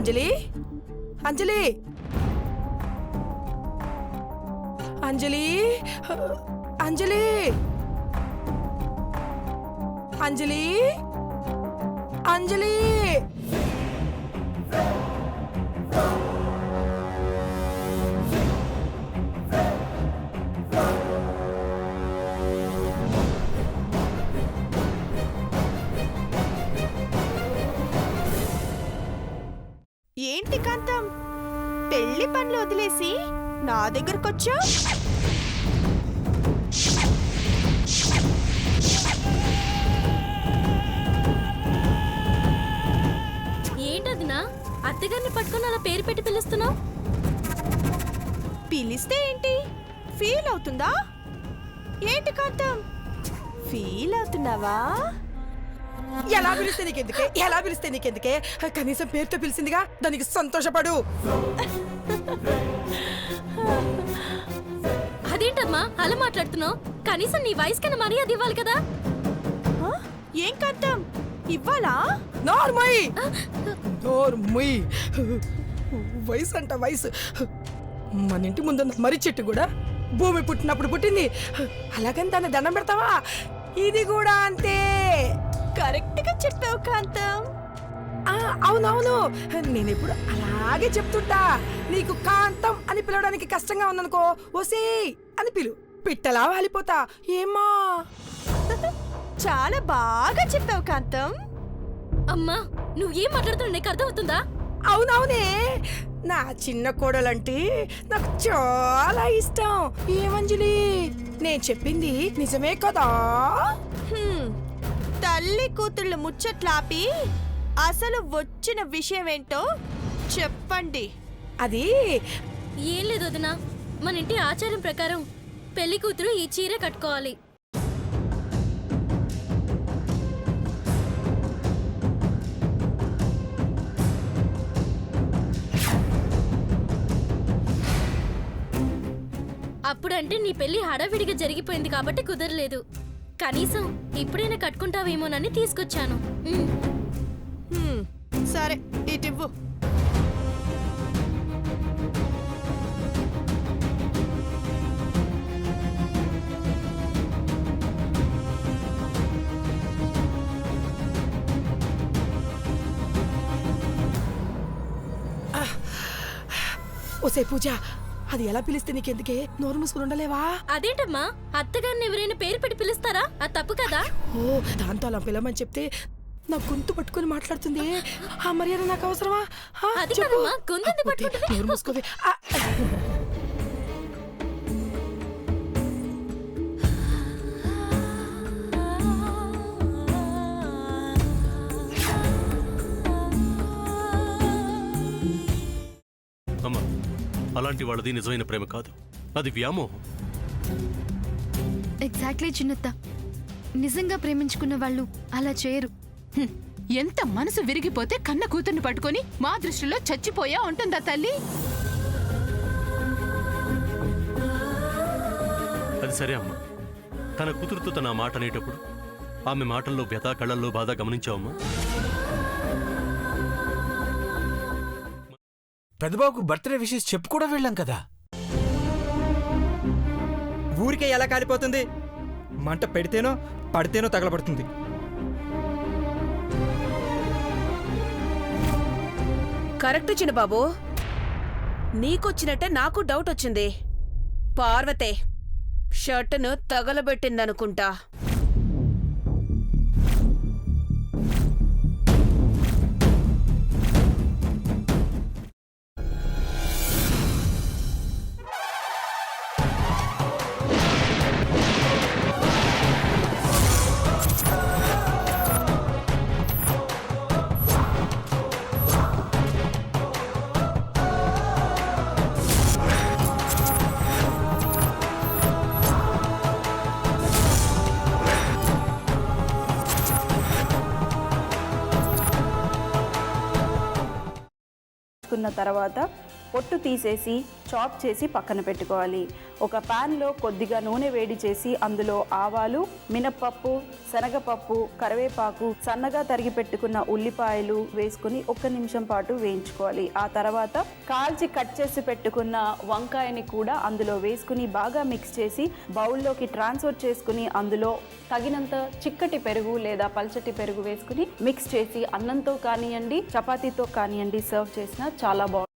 అంజలి అంజలి అంజలి అంజలి అంజలి అంజలి ఏంటి కాంతం, పెళ్లి పనులు వదిలేసి నా దగ్గరకొచ్చా? ఏంటదినా అత్తగారిని పట్టుకుని అలా పేరు పెట్టి పిలుస్తున్నావు? పిలిస్తే ఏంటి, ఫీల్ అవుతుందా ఏంటి కాంతం? ఫీల్ అవుతున్నావా? ఎలా పిలిస్తే నీకెందుకే, ఎలా పిలిస్తే నీకెందుకే, కనీసం పేరుతో పిలిచిందిగా, దానికి సంతోషపడు. అదేంటమ్మా అలా మాట్లాడుతున్నావు? కనీసం నీ వయసుకన్నా మర్యాద ఇవ్వాలి కదా. ఏం కాంతం, ఇవ్వాలా? నోర్మయ్ నోర్మయ్, వయసు అంట వయసు. మన ఇంటి ముందున్న మర్రి చెట్టు కూడా భూమి పుట్టినప్పుడు పుట్టింది, అలాగని దాన్ని దండం పెడతావా? ఇది కూడా అంతే. కరెక్ట్ గా చెప్పావు కాంతం. అవునవును, నేనెప్పుడు అలాగే చెప్తుంటా. నీకు కాంతం అని పిలవడానికి కష్టంగా ఉందనుకో, ఓసే అని పిలు, పిట్టలా వాలిపోతా. ఏమా చాలా బాగా చెప్పావు కాంతం. అమ్మా నువ్వేం మాట్లాడుతున్నావు నీకు అర్థమవుతుందా? అవునవునే, నా చిన్న కోడలంటే నాకు చాలా ఇష్టం. ఏమంజలి, నేను చెప్పింది నిజమే కదా? తల్లి కూతుళ్ళు ముచ్చట్లాపి అసలు వచ్చిన విషయం ఏంటో చెప్పండి. అది ఏం లేదు వదినా, మన ఇంటి ఆచారం ప్రకారం పెళ్లి కూతురు ఈ చీర కట్టుకోవాలి. అప్పుడంటే నీ పెళ్లి హడావిడిగా జరిగిపోయింది కాబట్టి కుదరలేదు. కనీసం ఇప్పుడైనా కట్టుకుంటావేమోనని తీసుకొచ్చాను. సరే ఇటివ్వు. ఓసే పూజ, అది ఎలా పిలిస్తే నీకెందుకే, నోరు మూసుకుని ఉండలేవా? అదేంటమ్మా, అత్తగారిని ఎవరైనా పేరు పెట్టి పిలుస్తారా? అది తప్పు కదా. ఓ, దాంతో అలా పిలవమని చెప్తే నా గొంతు పట్టుకుని మాట్లాడుతుంది. ఆ మర్యాద నాకు అవసరమా? అది కాదమ్మా, గొంతు పట్టుకుంటుంది. నోరు మూసుకోవే. అమ్మా, అలాంటి వాళ్ళది నిజమైన ప్రేమ కాదు, అది వ్యామోహం. ఎగ్జాక్ట్లీ చిన్నత్త, నిజంగా ప్రేమించుకున్న వాళ్ళు అలా చేయరు. ఎంత మనసు విరిగిపోతే కన్న కూతుర్ని పట్టుకొని మా దృష్టిలో చచ్చిపోయా ఉంటుందా తల్లి? అది సరే అమ్మా, తన కూతురుతో తన మాట అనేటప్పుడు ఆమె మాటల్లో వ్యథ, కళ్ళల్లో బాధ గమనించావమ్మా? పెద్దబాబుకు బర్త్డే విషెస్ చెప్పు కూడా వెళ్ళాం కదా. ఊరికే ఎలా కాలిపోతుంది? మంట పెడితేనో పడితేనో తగలబడుతుంది. కరెక్ట్ చిన్నబాబు, నీకొచ్చినట్టే నాకు డౌట్ వచ్చింది. పార్వతే షర్టును తగలబెట్టిందనుకుంటా. తర్వాత పొట్టు తీసేసి చాప్ చేసి పక్కన పెట్టుకోవాలి. ఒక ప్యాన్లో కొద్దిగా నూనె వేడి చేసి అందులో ఆవాలు, మినప్పప్పు, శనగపప్పు, కరివేపాకు, సన్నగా తరిగి పెట్టుకున్న ఉల్లిపాయలు వేసుకుని 1 నిమిషం పాటు వేయించుకోవాలి. ఆ తర్వాత కాల్చి కట్ చేసి పెట్టుకున్న వంకాయని కూడా అందులో వేసుకుని బాగా మిక్స్ చేసి బౌల్లోకి ట్రాన్స్ఫర్ చేసుకుని అందులో తగినంత చిక్కటి పెరుగు లేదా పల్చటి పెరుగు వేసుకుని మిక్స్ చేసి అన్నంతో కానివ్వండి, చపాతీతో కానివ్వండి సర్వ్ చేసినా చాలా బాగుంటుంది.